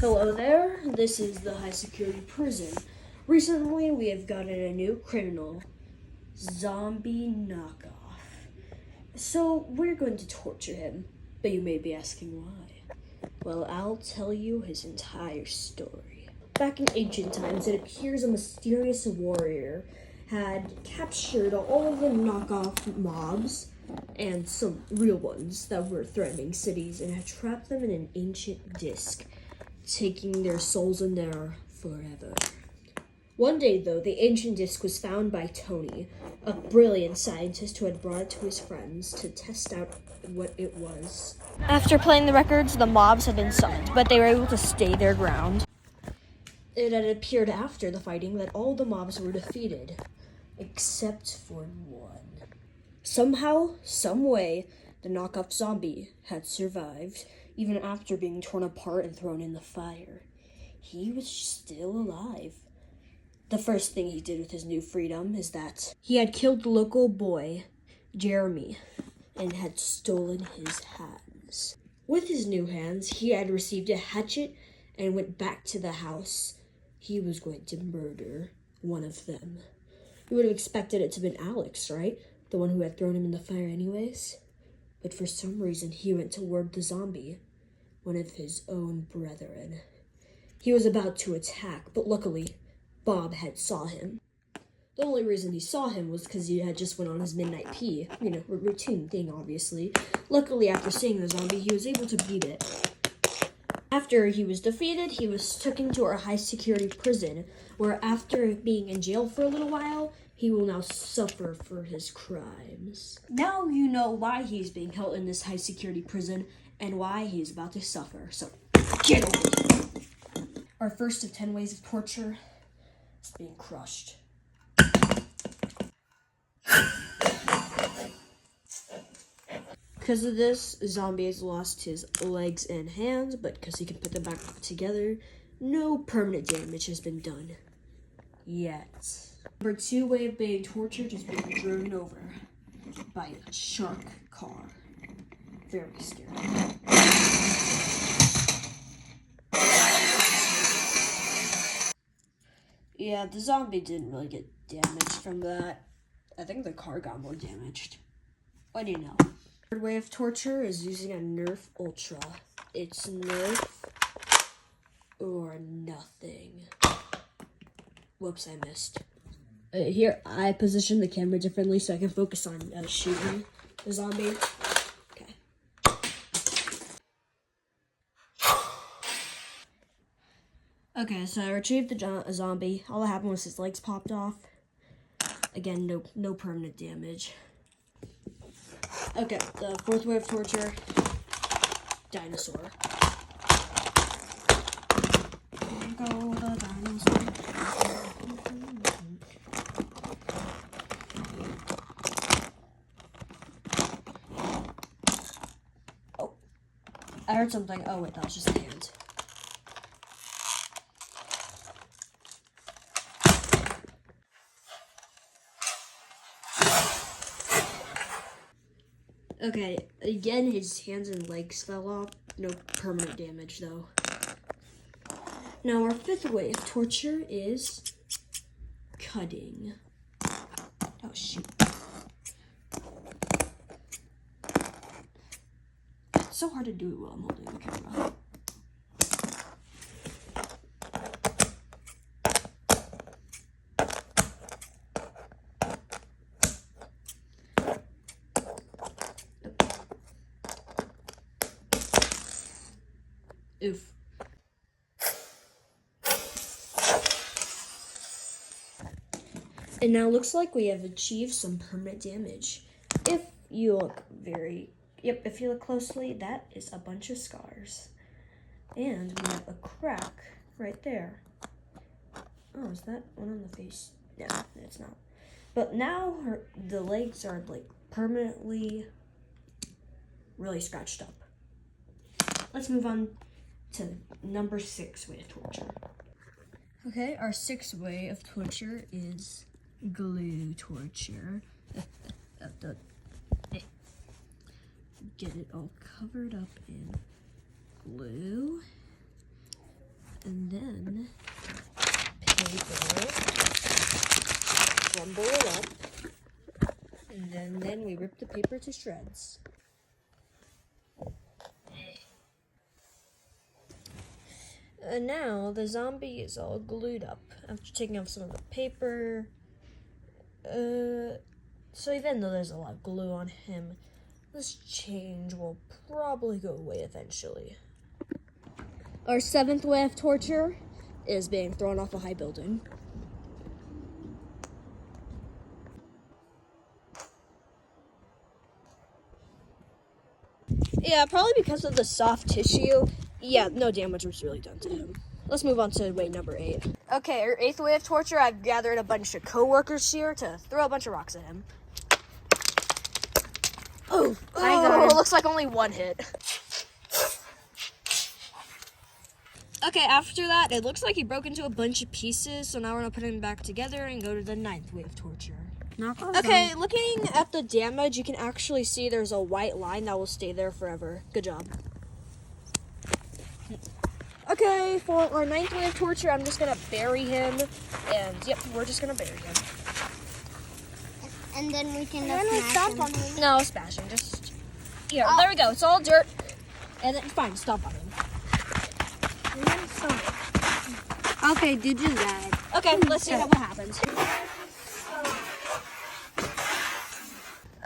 Hello there, this is the high security prison. Recently we have gotten a new criminal, zombie knockoff. So we're going to torture him, but you may be asking why. Well, I'll tell you his entire story. Back in ancient times, it appears a mysterious warrior had captured all of the knockoff mobs and some real ones that were threatening cities and had trapped them in an ancient disc, taking their souls in there forever. One day, though, the ancient disc was found by Tony, a brilliant scientist who had brought it to his friends to test out what it was. After playing the records, the mobs had been summoned, but they were able to stay their ground. It had appeared after the fighting that all the mobs were defeated, except for one. Somehow, some way, the knockoff zombie had survived, even after being torn apart and thrown in the fire. He was still alive. The first thing he did with his new freedom is that he had killed the local boy, Jeremy, and had stolen his hands. With his new hands, he had received a hatchet and went back to the house. He was going to murder one of them. You would have expected it to have been Alex, right? The one who had thrown him in the fire anyways. But for some reason, he went toward the zombie, one of his own brethren. He was about to attack, but luckily, Bob had saw him. The only reason he saw him was because he had just went on his midnight pee. Routine thing, obviously. Luckily, after seeing the zombie, he was able to beat it. After he was defeated, he was taken to our high-security prison, where after being in jail for a little while, he will now suffer for his crimes. Now you know why he's being held in this high-security prison and why he's about to suffer. So, get over it. Our first of 10 ways of torture is being crushed. Because of this, zombie has lost his legs and hands, but because he can put them back together, no permanent damage has been done. Yet. Number 2 way of being tortured is being driven over by a shark car. Very scary. Yeah, the zombie didn't really get damaged from that. I think the car got more damaged. What do you know? Third way of torture is using a Nerf Ultra. It's Nerf or nothing. Whoops, I missed. Here, I position the camera differently so I can focus on shooting the zombie. Okay. Okay, so I retrieved the zombie. All that happened was his legs popped off. Again, no permanent damage. Okay, the fourth way of torture, dinosaur. Here go the dinosaur. Oh, I heard something. Oh wait, that was just a hand. Okay, again, his hands and legs fell off. No permanent damage, though. Now, our fifth way of torture is cutting. Oh, shoot. It's so hard to do it while I'm holding the camera. Oof. And now looks like we have achieved some permanent damage. If you look if you look closely, that is a bunch of scars. And we have a crack right there. Oh, is that one on the face? No, it's not. But now the legs are like permanently really scratched up. Let's move on to number 6 way of torture. Okay, our 6th way of torture is glue torture. Get it all covered up in glue. to shreds. And now the zombie is all glued up after taking off some of the paper. So even though there's a lot of glue on him, this change will probably go away eventually. Our 7th way of torture is being thrown off a high building. Yeah, probably because of the soft tissue. Yeah, no damage was really done to him. Let's move on to way number 8. Okay, our 8th way of torture, I've gathered a bunch of co-workers here to throw a bunch of rocks at him. Oh, it looks like only one hit. Okay, after that, it looks like he broke into a bunch of pieces, so now we're gonna put him back together and go to the 9th way of torture. Okay, looking at the damage, you can actually see there's a white line that will stay there forever. Good job. Okay, for our 9th way of torture, I'm just gonna bury him, and yep, we're just gonna bury him. And then we can stomp on him. No, smashing, just, here, there we go, it's all dirt, and then, fine, stomp on him. Okay, do that. Okay, let's see what happens.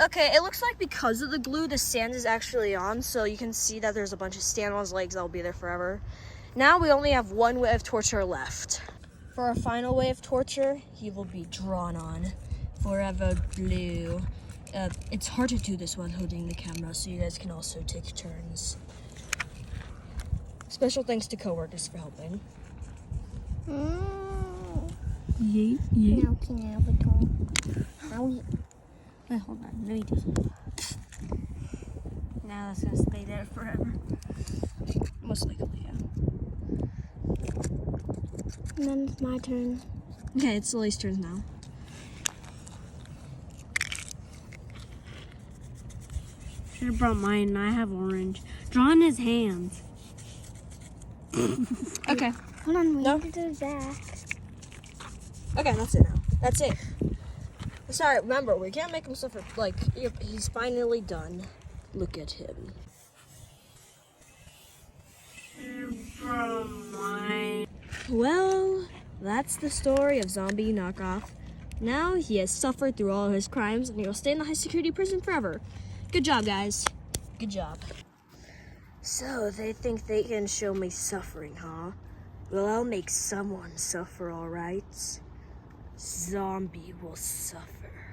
Okay, it looks like because of the glue, the sand is actually on, so you can see that there's a bunch of sand on his legs that will be there forever. Now we only have one way of torture left. For our final way of torture, he will be drawn on. Forever blue. It's hard to do this while holding the camera, so you guys can also take turns. Special thanks to coworkers for helping. Wait, hold on. Let me do something. Now that's gonna stay there forever. Most likely, yeah. And then it's my turn. Okay, it's Lily's turn now. Should have brought mine. I have orange. Draw in his hands. Okay. Hold on, we No. need to do that. Okay, that's it now. That's it. Sorry, remember, we can't make him suffer. Like, he's finally done. Look at him. Well, that's the story of Zombie Knockoff. Now he has suffered through all of his crimes, and he will stay in the high security prison forever. Good job, guys. Good job. So, they think they can show me suffering, huh? Well, I'll make someone suffer, alright? Zombie will suffer.